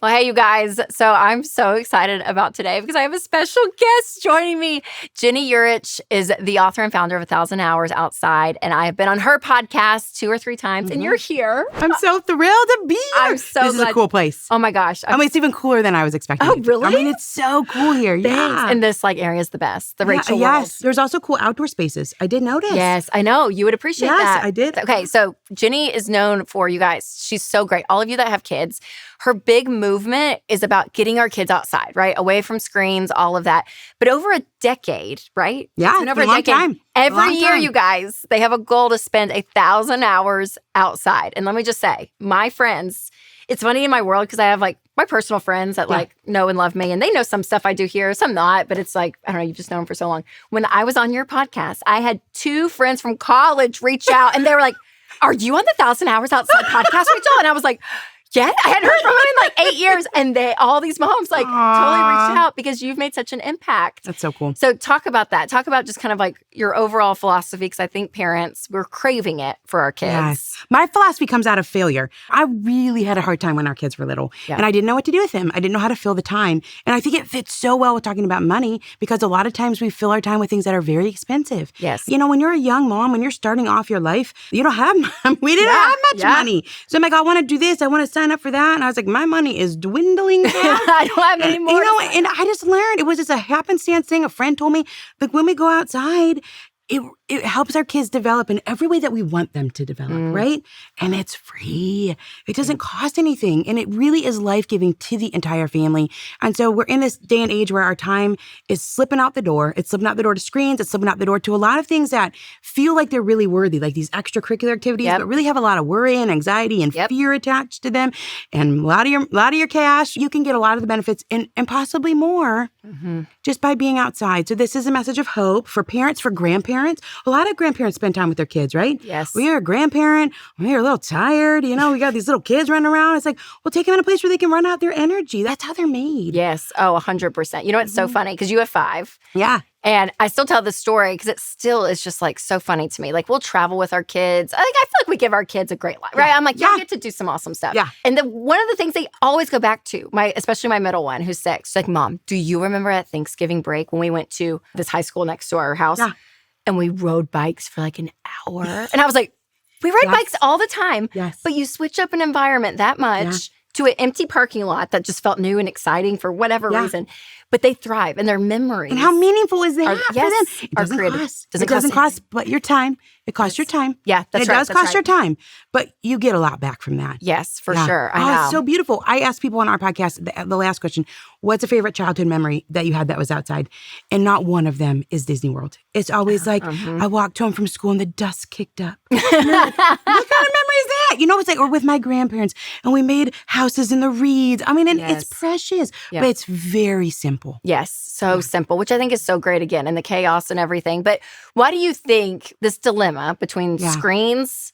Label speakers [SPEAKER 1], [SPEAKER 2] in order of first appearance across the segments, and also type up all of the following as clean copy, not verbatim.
[SPEAKER 1] Well, hey, you guys. So I'm so excited about today because I have a special guest joining me. Ginny Yurich is the author and founder of 1,000 Hours Outside, and I have been on her podcast 2 or 3 times, and you're here.
[SPEAKER 2] I'm so thrilled to be here.
[SPEAKER 1] I'm so
[SPEAKER 2] This is a cool place.
[SPEAKER 1] Oh, my gosh.
[SPEAKER 2] I mean, it's even cooler than I was expecting.
[SPEAKER 1] Oh, really?
[SPEAKER 2] I mean, it's so cool here.
[SPEAKER 1] Thanks.
[SPEAKER 2] Yeah.
[SPEAKER 1] And this area is the best. The Rachel
[SPEAKER 2] Yes.
[SPEAKER 1] world.
[SPEAKER 2] There's also cool outdoor spaces. I did notice.
[SPEAKER 1] Yes, I know. You would appreciate that.
[SPEAKER 2] Yes, I did.
[SPEAKER 1] Okay, so Ginny is known for, you guys, she's so great. All of you that have kids, her big movement is about getting our kids outside, right? Away from screens, all of that. But over a decade, right?
[SPEAKER 2] Yeah,
[SPEAKER 1] It's been over a decade.
[SPEAKER 2] time.
[SPEAKER 1] Every year, you guys, they have a goal to spend 1,000 hours outside. And let me just say, my friends, it's funny in my world because I have like my personal friends that like know and love me, and they know some stuff I do here, some not, but it's like, I don't know, you've just known them for so long. When I was on your podcast, I had 2 friends from college reach out and they were like, "Are you on the 1,000 Hours Outside podcast, Rachel?" And I was like, yeah, I hadn't heard from them in like 8 years. And all these moms like totally reached out because you've made such an impact.
[SPEAKER 2] That's so cool.
[SPEAKER 1] So talk about that. Talk about just kind of like your overall philosophy, because I think parents, we're craving it for our kids.
[SPEAKER 2] Yes. My philosophy comes out of failure. I really had a hard time when our kids were little.
[SPEAKER 1] Yeah.
[SPEAKER 2] And I didn't know what to do with them. I didn't know how to fill the time. And I think it fits so well with talking about money because a lot of times we fill our time with things that are very expensive.
[SPEAKER 1] Yes.
[SPEAKER 2] You know, when you're a young mom, when you're starting off your life, you don't have we didn't have much money. So I'm like, I want to do this. I want to sign up for that. And I was like, my money is dwindling down.
[SPEAKER 1] I don't have any more.
[SPEAKER 2] You know, and I just learned it was just a happenstance thing. A friend told me, like, when we go outside, it helps our kids develop in every way that we want them to develop, right? And it's free. It doesn't cost anything. And it really is life-giving to the entire family. And so we're in this day and age where our time is slipping out the door. It's slipping out the door to screens. It's slipping out the door to a lot of things that feel like they're really worthy, like these extracurricular activities, but really have a lot of worry and anxiety and fear attached to them. And a lot of your cash, you can get a lot of the benefits and possibly more just by being outside. So this is a message of hope for parents, for grandparents. A lot of grandparents spend time with their kids, right?
[SPEAKER 1] Yes.
[SPEAKER 2] We are a grandparent. We're a little tired. You know, we got these little kids running around. It's like, well, take them in a place where they can run out their energy. That's how they're made.
[SPEAKER 1] Yes. Oh, 100%. You know, it's so funny because you have 5.
[SPEAKER 2] Yeah.
[SPEAKER 1] And I still tell this story because it still is just like so funny to me. Like we'll travel with our kids. I feel like we give our kids a great life, right? I'm like, you get to do some awesome stuff.
[SPEAKER 2] Yeah.
[SPEAKER 1] And one of the things they always go back to, especially my middle one who's 6, she's like, Mom, do you remember at Thanksgiving break when we went to this high school next to our house?
[SPEAKER 2] Yeah.
[SPEAKER 1] And we rode bikes for like an hour. And I was like, we ride bikes all the time.
[SPEAKER 2] Yes.
[SPEAKER 1] But you switch up an environment that much to an empty parking lot that just felt new and exciting for whatever reason. But they thrive and their memories.
[SPEAKER 2] And how meaningful is that for them? It
[SPEAKER 1] are
[SPEAKER 2] doesn't
[SPEAKER 1] creative.
[SPEAKER 2] cost.
[SPEAKER 1] Doesn't
[SPEAKER 2] It doesn't
[SPEAKER 1] cost
[SPEAKER 2] cost but your time. It costs your time.
[SPEAKER 1] Yeah, that's
[SPEAKER 2] and
[SPEAKER 1] right.
[SPEAKER 2] It does cost your time, but you get a lot back from that.
[SPEAKER 1] Yes, for sure. I know.
[SPEAKER 2] It's so beautiful. I asked people on our podcast, the last question, what's a favorite childhood memory that you had that was outside? And not one of them is Disney World. It's always like, I walked home from school and the dust kicked up. Like, what kind of memory is that? You know, it's like, or with my grandparents, and we made houses in the reeds. I mean, and it's precious, but it's very simple.
[SPEAKER 1] Yes, so simple, which I think is so great, again, in the chaos and everything. But why do you think this dilemma between screens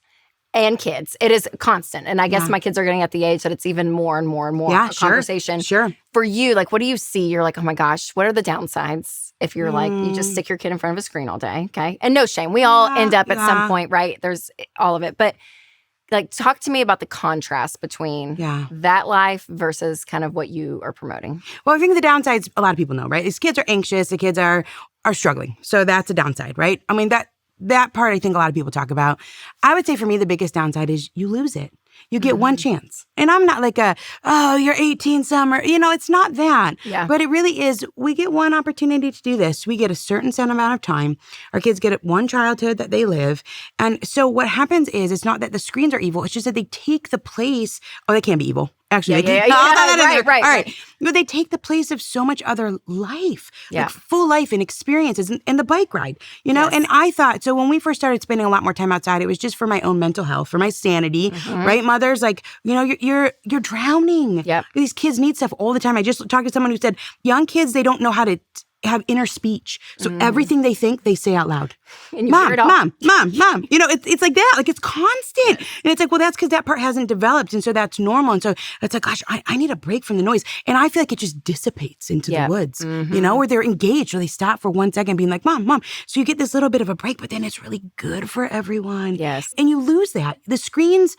[SPEAKER 1] and kids, it is constant? And I guess my kids are getting at the age that it's even more and more and more a conversation.
[SPEAKER 2] Sure.
[SPEAKER 1] For you, like, what do you see? You're like, oh my gosh, what are the downsides if you're like, you just stick your kid in front of a screen all day, okay? And no shame. We all end up at some point, right? There's all of it. But like, talk to me about the contrast between that life versus kind of what you are promoting.
[SPEAKER 2] Well, I think the downsides, a lot of people know, right? These kids are anxious. The kids are struggling. So that's a downside, right? I mean, that part I think a lot of people talk about. I would say for me, the biggest downside is you lose it. You get one chance. And I'm not like you're 18 summer. You know, it's not that.
[SPEAKER 1] Yeah.
[SPEAKER 2] But it really is, we get one opportunity to do this. We get a certain set amount of time. Our kids get one childhood that they live. And so what happens is, it's not that the screens are evil. It's just that they take the place, they can be evil. Actually,
[SPEAKER 1] right.
[SPEAKER 2] But they take the place of so much other life, like full life and experiences, and the bike ride, you know? And I thought, so when we first started spending a lot more time outside, it was just for my own mental health, for my sanity, right? Mothers, like, you know, you're drowning.
[SPEAKER 1] Yep.
[SPEAKER 2] These kids need stuff all the time. I just talked to someone who said, young kids, they don't know how to have inner speech. So everything they think, they say out loud.
[SPEAKER 1] And you
[SPEAKER 2] Mom,
[SPEAKER 1] hear it all.
[SPEAKER 2] mom. You know, it's like that. Like, it's constant. And it's like, well, that's because that part hasn't developed. And so that's normal. And so it's like, gosh, I need a break from the noise. And I feel like it just dissipates into the woods, you know, where they're engaged, or they stop for 1 second being like, mom. So you get this little bit of a break, but then it's really good for everyone.
[SPEAKER 1] Yes.
[SPEAKER 2] And you lose that. The screens,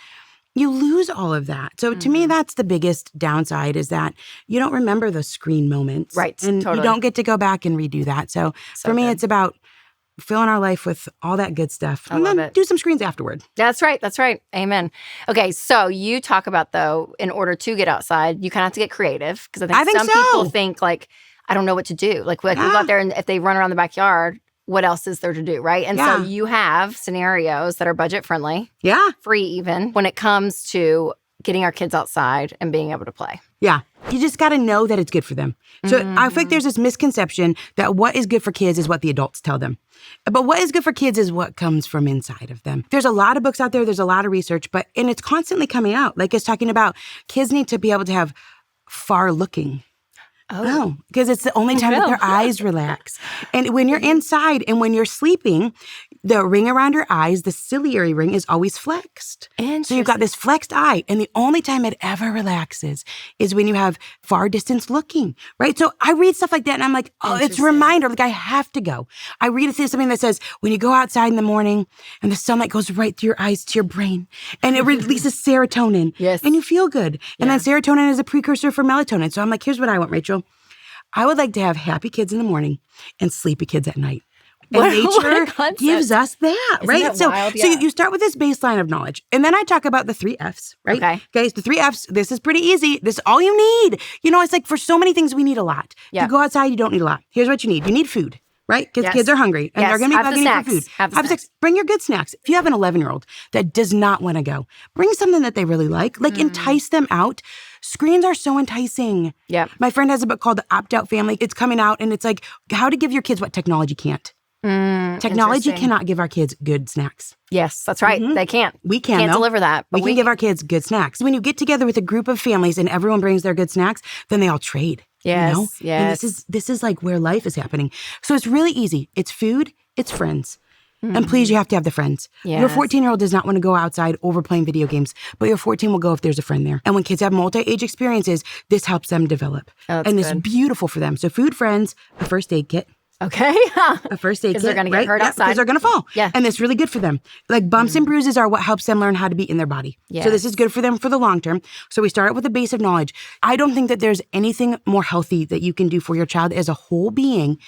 [SPEAKER 2] you lose all of that. So to me, that's the biggest downside is that you don't remember those screen moments.
[SPEAKER 1] Right,
[SPEAKER 2] And
[SPEAKER 1] totally.
[SPEAKER 2] you don't get to go back and redo that. So for me, it's about filling our life with all that good stuff. And then do some screens afterward.
[SPEAKER 1] That's right. That's right. Amen. Okay, so you talk about, though, in order to get outside, you kind of have to get creative. Because I think some people think, like, I don't know what to do. Like we go out there and if they run around the backyard, what else is there to do, right? And so you have scenarios that are budget friendly.
[SPEAKER 2] Yeah.
[SPEAKER 1] Free even when it comes to getting our kids outside and being able to play.
[SPEAKER 2] Yeah. You just got to know that it's good for them. So I feel like there's this misconception that what is good for kids is what the adults tell them. But what is good for kids is what comes from inside of them. There's a lot of books out there. There's a lot of research, and it's constantly coming out. Like it's talking about kids need to be able to have far looking. Oh, because it's the only time that their eyes relax. And when you're inside and when you're sleeping, the ring around your eyes, the ciliary ring, is always flexed. So you've got this flexed eye. And the only time it ever relaxes is when you have far distance looking, right? So I read stuff like that and I'm like, oh, it's a reminder. Like I have to go. I read something that says when you go outside in the morning and the sunlight goes right through your eyes to your brain and it releases serotonin.
[SPEAKER 1] Yes.
[SPEAKER 2] And you feel good. And then serotonin is a precursor for melatonin. So I'm like, here's what I want, Rachel. I would like to have happy kids in the morning and sleepy kids at night. And nature gives us that, right?
[SPEAKER 1] That wild?
[SPEAKER 2] So you start with this baseline of knowledge. And then I talk about the 3 Fs, right? Okay, so the 3 Fs, this is pretty easy. This is all you need. You know, it's like for so many things, we need a lot.
[SPEAKER 1] Yeah.
[SPEAKER 2] You go outside, you don't need a lot. Here's what you need. You need food. Right? Because kids are hungry and they're going to be bugging you for food.
[SPEAKER 1] Have snacks.
[SPEAKER 2] Bring your good snacks. If you have an 11-year-old that does not want to go, bring something that they really like. Like entice them out. Screens are so enticing.
[SPEAKER 1] Yeah.
[SPEAKER 2] My friend has a book called The Opt-Out Family. It's coming out and it's like how to give your kids what technology can't. Technology cannot give our kids good snacks.
[SPEAKER 1] Yes, that's right. They can't.
[SPEAKER 2] We can't
[SPEAKER 1] deliver that.
[SPEAKER 2] But we can give our kids good snacks. When you get together with a group of families and everyone brings their good snacks, then they all trade.
[SPEAKER 1] Yes,
[SPEAKER 2] you know?
[SPEAKER 1] yes.
[SPEAKER 2] And this is like where life is happening. So it's really easy. It's food, it's friends. And please, you have to have the friends.
[SPEAKER 1] Yes.
[SPEAKER 2] Your 14-year-old does not want to go outside over playing video games, but your 14 will go if there's a friend there. And when kids have multi-age experiences, this helps them develop. And it's beautiful for them. So food, friends, a first aid kit.
[SPEAKER 1] Okay.
[SPEAKER 2] A first aid kit.
[SPEAKER 1] Because they're going to get hurt outside.
[SPEAKER 2] Because they're going to fall.
[SPEAKER 1] Yeah.
[SPEAKER 2] And it's really good for them. Like bumps and bruises are what helps them learn how to be in their body.
[SPEAKER 1] Yes.
[SPEAKER 2] So this is good for them for the long term. So we start with a base of knowledge. I don't think that there's anything more healthy that you can do for your child as a whole being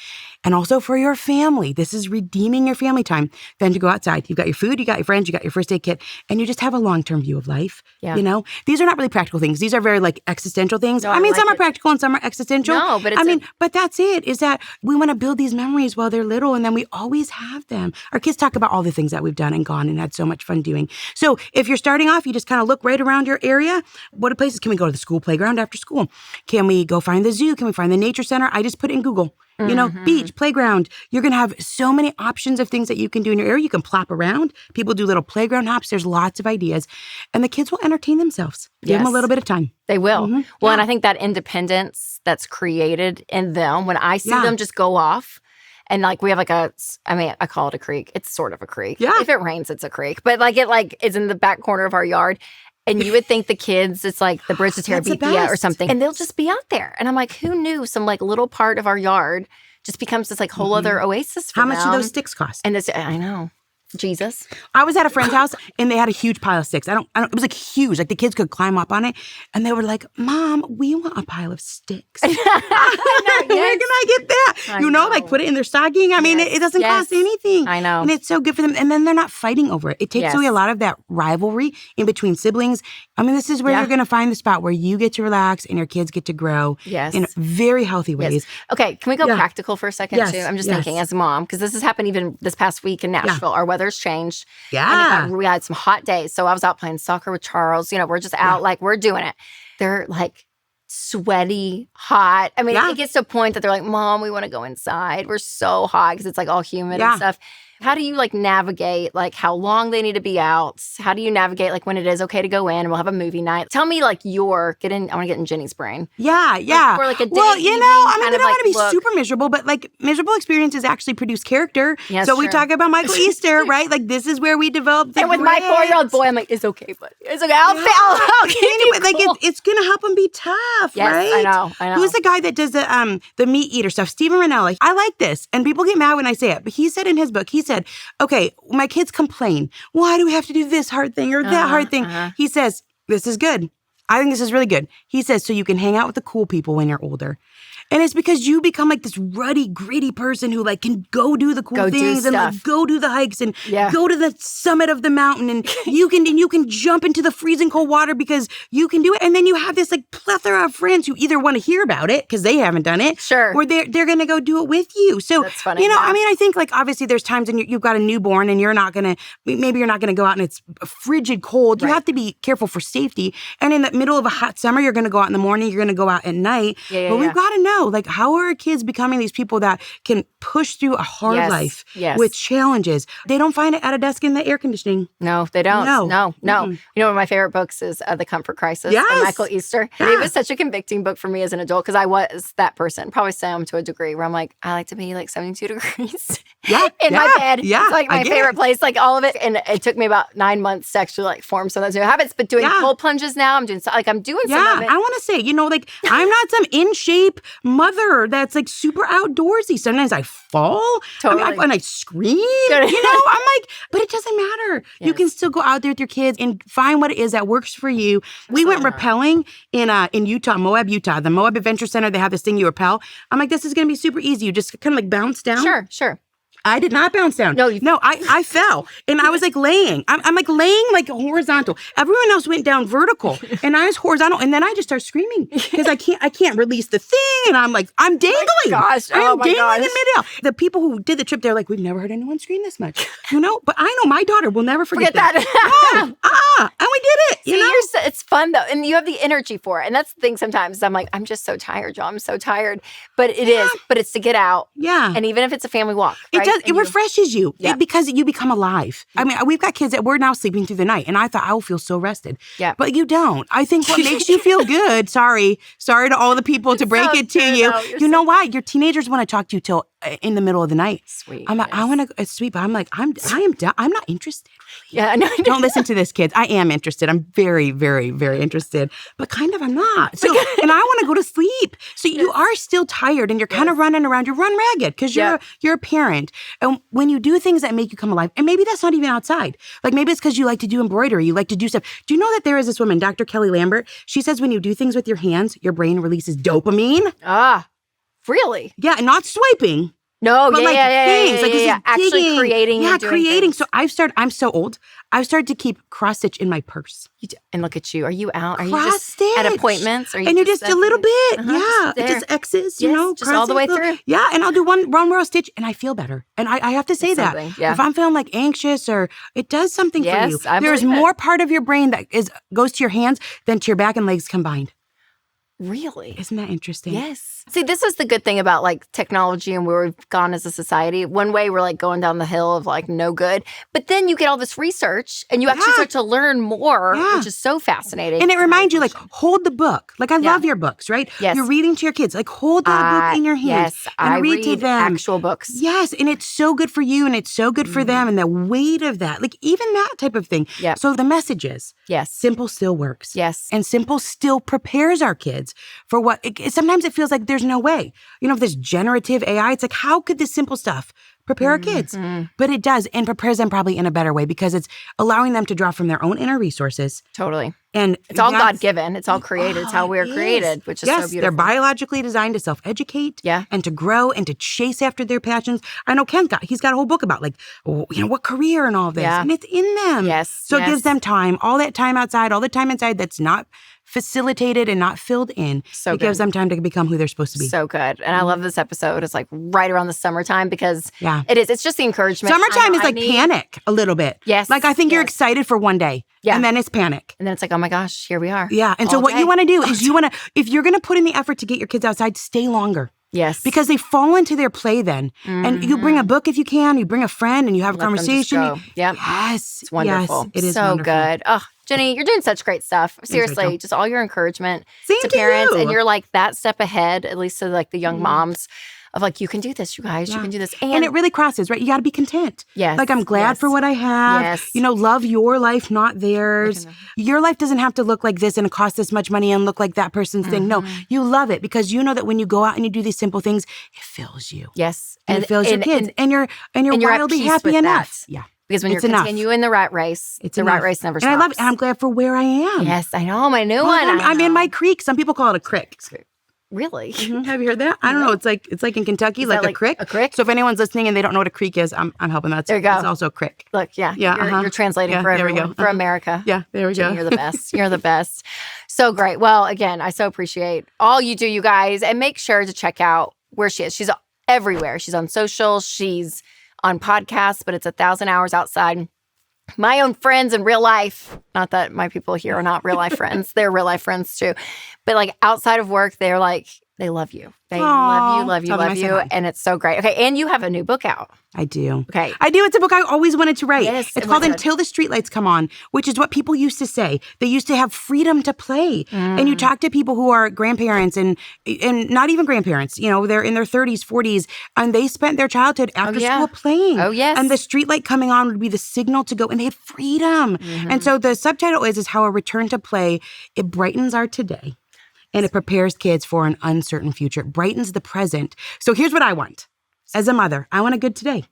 [SPEAKER 2] and also for your family. This is redeeming your family time than to go outside. You've got your food, you got your friends, you got your first aid kit, and you just have a long-term view of life.
[SPEAKER 1] Yeah.
[SPEAKER 2] You know, these are not really practical things. These are very like existential things.
[SPEAKER 1] No,
[SPEAKER 2] I mean,
[SPEAKER 1] like
[SPEAKER 2] some are practical and some are existential.
[SPEAKER 1] No, but
[SPEAKER 2] but that's it, is that we want to build these memories while they're little and then we always have them. Our kids talk about all the things that we've done and gone and had so much fun doing. So if you're starting off, you just kind of look right around your area. What places can we go to the school playground after school? Can we go find the zoo? Can we find the nature center? I just put in Google. You know, beach, playground. You're going to have so many options of things that you can do in your area. You can plop around. People do little playground hops. There's lots of ideas. And the kids will entertain themselves. Give them a little bit of time.
[SPEAKER 1] They will. Well, and I think that independence that's created in them, when I see them just go off, and like we have like I call it a creek. It's sort of a creek.
[SPEAKER 2] Yeah.
[SPEAKER 1] If it rains, it's a creek. But like it is in the back corner of our yard. And you would think the kids, it's like the bridge to Terabithia or something. And they'll just be out there. And I'm like, who knew some like little part of our yard just becomes this like whole other oasis for
[SPEAKER 2] How
[SPEAKER 1] them.
[SPEAKER 2] much do those sticks cost?
[SPEAKER 1] And this, I know. Jesus.
[SPEAKER 2] I was at a friend's house and they had a huge pile of sticks. It was like huge. Like the kids could climb up on it. And they were like, Mom, we want a pile of sticks. Where can I get that?
[SPEAKER 1] I know.
[SPEAKER 2] Like put it in their stocking. I mean, it doesn't cost anything.
[SPEAKER 1] I know.
[SPEAKER 2] And it's so good for them. And then they're not fighting over it. It takes away a lot of that rivalry in between siblings. I mean, this is where you're going to find the spot where you get to relax and your kids get to grow in very healthy ways.
[SPEAKER 1] Yes. Okay, can we go practical for a second too? I'm just thinking as a mom, because this has happened even this past week in Nashville. Our weather's changed.
[SPEAKER 2] Yeah.
[SPEAKER 1] And we had some hot days. So I was out playing soccer with Charles. You know, we're just out, like, we're doing it. They're like sweaty, hot. I mean, it gets to a point that they're like, Mom, we want to go inside. We're so hot because it's like all humid and stuff. How do you like navigate like how long they need to be out? How do you navigate like when it is okay to go in and we'll have a movie night? Tell me like I want to get in Ginny's brain.
[SPEAKER 2] Yeah.
[SPEAKER 1] Like, for like a day.
[SPEAKER 2] Well, you know, I mean, we don't want to be
[SPEAKER 1] look.
[SPEAKER 2] super miserable, but like miserable experiences actually produce character.
[SPEAKER 1] Yes,
[SPEAKER 2] so we talk about Michael Easter, right? Like this is where we develop the
[SPEAKER 1] And with my 4-year-old boy, I'm like, it's okay, but it's okay. I'll keep you
[SPEAKER 2] like
[SPEAKER 1] cool.
[SPEAKER 2] it's gonna help him be tough,
[SPEAKER 1] Yes,
[SPEAKER 2] right?
[SPEAKER 1] I know.
[SPEAKER 2] Who's the guy that does the meat eater stuff? Stephen Ranella. I like this, and people get mad when I say it, but he said in his book, said, okay, my kids complain. Why do we have to do this hard thing or that hard thing? He says, this is good. I think this is really good. He says, so you can hang out with the cool people when you're older. And it's because you become like this ruddy, gritty person who like can go do the cool things and like, go do the hikes and go to the summit of the mountain and you can jump into the freezing cold water because you can do it. And then you have this like plethora of friends who either want to hear about it because they haven't done it, or they're going to go do it with you. So
[SPEAKER 1] that's funny.
[SPEAKER 2] I mean, I think like obviously there's times when you've got a newborn and you're not going to maybe you're not going to go out and it's frigid cold. You have to be careful for safety. And in the middle of a hot summer, you're going to go out in the morning. You're going to go out at night. But we've got to know. Like, how are our kids becoming these people that can push through a hard life with challenges? They don't find it at a desk in the air conditioning.
[SPEAKER 1] No, they don't. No. You know, one of my favorite books is The Comfort Crisis by Michael Easter. And it was such a convicting book for me as an adult because I was that person, probably Sam to a degree, where I'm like, I like to be like 72 degrees in my bed. It's like my favorite place, like all of it. And it took me about 9 months to actually like form some of those new habits. But doing cold plunges now, I'm doing some of it.
[SPEAKER 2] I want to say, like I'm not some in shape mother that's like super outdoorsy. Sometimes I fall and I scream, I'm like, but it doesn't matter. You can still go out there with your kids and find what it is that works for you. We went rappelling in Utah, Moab, Utah, the Moab Adventure Center. They have this thing you rappel. I'm like, this is going to be super easy. You just kind of like bounce down.
[SPEAKER 1] Sure.
[SPEAKER 2] I did not bounce down. No, I fell. And I was like laying. I'm like laying like horizontal. Everyone else went down vertical. And I was horizontal. And then I just started screaming because I can't release the thing. And I'm like, I'm dangling. I'm dangling in midair. The people who did the trip, they're like, we've never heard anyone scream this much. But I know my daughter will never forget that. And we did it.
[SPEAKER 1] It's fun though. And you have the energy for it. And that's the thing sometimes. I'm like, I'm just so tired, Joe. I'm so tired. But it is. But it's to get out.
[SPEAKER 2] Yeah.
[SPEAKER 1] And even if it's a family walk, right?
[SPEAKER 2] It refreshes you because you become alive. I mean, we've got kids that we're now sleeping through the night, and I thought I will feel so rested. Yeah, but you don't. I think what makes you feel good. Sorry to all the people to break it to you. You know why? Your teenagers want to talk to you till in the middle of the night.
[SPEAKER 1] Sweet.
[SPEAKER 2] I'm like, I want to. It's sweet, but I'm like, I am done. I'm not interested.
[SPEAKER 1] Yeah, I know.
[SPEAKER 2] Don't listen to this, kids. I am interested. I'm very, very, very interested, but kind of I'm not. So, and I want to go to sleep. So you are still tired, and you're kind of running around. You run ragged because you're a parent. And when you do things that make you come alive, and maybe that's not even outside. Like maybe it's because you like to do embroidery, you like to do stuff. Do you know that there is this woman, Dr. Kelly Lambert? She says when you do things with your hands, your brain releases dopamine.
[SPEAKER 1] Really?
[SPEAKER 2] Yeah, not swiping.
[SPEAKER 1] No,
[SPEAKER 2] but things,
[SPEAKER 1] actually creating.
[SPEAKER 2] Yeah,
[SPEAKER 1] and doing
[SPEAKER 2] creating.
[SPEAKER 1] Things.
[SPEAKER 2] So I'm so old. I've started to keep cross stitch in my purse.
[SPEAKER 1] And look at you. Are you out? Are you
[SPEAKER 2] cross
[SPEAKER 1] just
[SPEAKER 2] stitch.
[SPEAKER 1] At appointments?
[SPEAKER 2] And you're just a little bit. Just X's,
[SPEAKER 1] just all the way through.
[SPEAKER 2] Yeah, and I'll do one row stitch and I feel better. And I have to say that. Yeah. If I'm feeling like anxious or it does something for you. There's more part of your brain that goes to your hands than to your back and legs combined.
[SPEAKER 1] Really?
[SPEAKER 2] Isn't that interesting?
[SPEAKER 1] Yes. See, this is the good thing about like technology and where we've gone as a society. One way we're like going down the hill of like no good, but then you get all this research and you actually start to learn more, which is so fascinating.
[SPEAKER 2] And it reminds you like hold the book. Like I love your books, right?
[SPEAKER 1] Yes.
[SPEAKER 2] You're reading to your kids. Like hold that book in your hands and read to them.
[SPEAKER 1] Actual books.
[SPEAKER 2] Yes, and it's so good for you and it's so good for them and the weight of that. Like even that type of thing.
[SPEAKER 1] Yeah.
[SPEAKER 2] So the messages.
[SPEAKER 1] Yes.
[SPEAKER 2] Simple still works.
[SPEAKER 1] Yes.
[SPEAKER 2] And simple still prepares our kids for what sometimes it feels like there's no way. If this generative AI, it's like, how could this simple stuff prepare our kids? But it does and prepares them probably in a better way because it's allowing them to draw from their own inner resources.
[SPEAKER 1] Totally.
[SPEAKER 2] And
[SPEAKER 1] it's all God-given. It's all created. It's how we're created, which is so beautiful.
[SPEAKER 2] They're biologically designed to self-educate and to grow and to chase after their passions. I know Ken's he's got a whole book about like, what career and all of this. And it's in them.
[SPEAKER 1] Yes.
[SPEAKER 2] So it gives them time, all that time outside, all the time inside that's not facilitated and not filled in. So it gives them time to become who they're supposed to be.
[SPEAKER 1] So good. And I love this episode. It's like right around the summertime because it is. It's just the encouragement.
[SPEAKER 2] Summertime is like panic a little bit.
[SPEAKER 1] Yes.
[SPEAKER 2] Like I think you're excited for one day. Yeah. And then it's panic.
[SPEAKER 1] And then it's like, oh my gosh, here we are.
[SPEAKER 2] Yeah. And so what you want to do is if you're going to put in the effort to get your kids outside, stay longer.
[SPEAKER 1] Yes.
[SPEAKER 2] Because they fall into their play then. And you bring a book if you can, you bring a friend and you have a conversation.
[SPEAKER 1] Yep.
[SPEAKER 2] Yes.
[SPEAKER 1] It's wonderful.
[SPEAKER 2] Yes, it is
[SPEAKER 1] so
[SPEAKER 2] wonderful.
[SPEAKER 1] Good. Oh, Ginny, you're doing such great stuff. Seriously, just all your encouragement to parents.
[SPEAKER 2] You.
[SPEAKER 1] And you're like that step ahead, at least to like the young moms. of like, you can do this, you guys, you can do this.
[SPEAKER 2] And it really crosses, right? You got to be content.
[SPEAKER 1] Yes.
[SPEAKER 2] Like, I'm glad for what I have.
[SPEAKER 1] Yes.
[SPEAKER 2] Love your life, not theirs. Your life doesn't have to look like this and cost this much money and look like that person's thing. No, you love it because you know that when you go out and you do these simple things, it fills you.
[SPEAKER 1] Yes.
[SPEAKER 2] And it fills your kids. And you're wildly happy enough.
[SPEAKER 1] Yeah. Because when
[SPEAKER 2] it's
[SPEAKER 1] you're continuing the rat race, the rat race never stops.
[SPEAKER 2] And I love it. And I'm glad for where I am.
[SPEAKER 1] Yes, I know. My new one.
[SPEAKER 2] I'm in my creek. Some people call it a crick.
[SPEAKER 1] Really?
[SPEAKER 2] Have you heard that? I don't know. It's like in Kentucky, like a crick.
[SPEAKER 1] A crick?
[SPEAKER 2] So if anyone's listening and they don't know what a creek is, I'm helping that.
[SPEAKER 1] There you go.
[SPEAKER 2] It's also a crick.
[SPEAKER 1] Look, you're translating for everyone, for America.
[SPEAKER 2] Yeah, there we go.
[SPEAKER 1] You're the best. You're the best. So great. Well, again, I so appreciate all you do, you guys. And make sure to check out where she is. She's everywhere. She's on social. She's on podcasts, but it's 1,000 Hours Outside. My own friends in real life, not that my people here are not real life friends. They're real life friends too. But like outside of work, they're like, they love you. They love you. And it's so great. Okay. And you have a new book out.
[SPEAKER 2] I do.
[SPEAKER 1] Okay.
[SPEAKER 2] I do. It's a book I always wanted to write.
[SPEAKER 1] Yes,
[SPEAKER 2] it's called Until the Streetlights Come On, which is what people used to say. They used to have freedom to play. And you talk to people who are grandparents and not even grandparents, they're in their 30s, 40s, and they spent their childhood after school playing.
[SPEAKER 1] Oh, yes.
[SPEAKER 2] And the streetlight coming on would be the signal to go, and they had freedom. And so the subtitle is how a return to play, it brightens our today. And it prepares kids for an uncertain future. It brightens the present. So here's what I want. As a mother, I want a good today.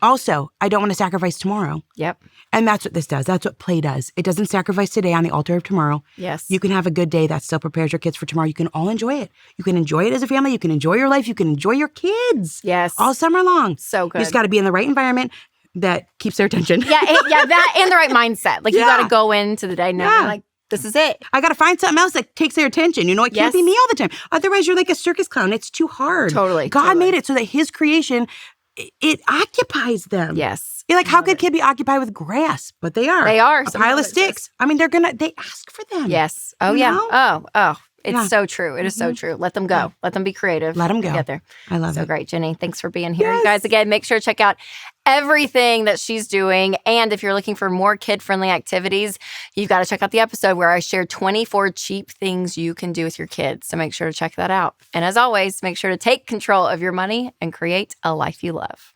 [SPEAKER 2] Also, I don't want to sacrifice tomorrow.
[SPEAKER 1] Yep.
[SPEAKER 2] And that's what this does. That's what play does. It doesn't sacrifice today on the altar of tomorrow.
[SPEAKER 1] Yes.
[SPEAKER 2] You can have a good day that still prepares your kids for tomorrow. You can all enjoy it. You can enjoy it as a family. You can enjoy your life. You can enjoy your kids.
[SPEAKER 1] Yes.
[SPEAKER 2] All summer long.
[SPEAKER 1] So good.
[SPEAKER 2] You just got to be in the right environment that keeps their attention.
[SPEAKER 1] That and the right mindset. Like you got to go into the day now like, this is it.
[SPEAKER 2] I got to find something else that takes their attention. It can't be me all the time. Otherwise, you're like a circus clown. It's too hard.
[SPEAKER 1] Totally.
[SPEAKER 2] God made it so that his creation, it occupies them.
[SPEAKER 1] Yes.
[SPEAKER 2] You're like, how could a kid be occupied with grass? But they are.
[SPEAKER 1] They are.
[SPEAKER 2] A pile of sticks. I mean, they ask for them.
[SPEAKER 1] Yes. Oh, yeah. Oh. It's so true. It is so true. Let them go. Let them be creative.
[SPEAKER 2] Let them go.
[SPEAKER 1] Get there.
[SPEAKER 2] I love it.
[SPEAKER 1] So great, Ginny. Thanks for being here. You guys, again, make sure to check out everything that she's doing. And if you're looking for more kid-friendly activities, you've got to check out the episode where I shared 24 cheap things you can do with your kids. So make sure to check that out. And as always, make sure to take control of your money and create a life you love.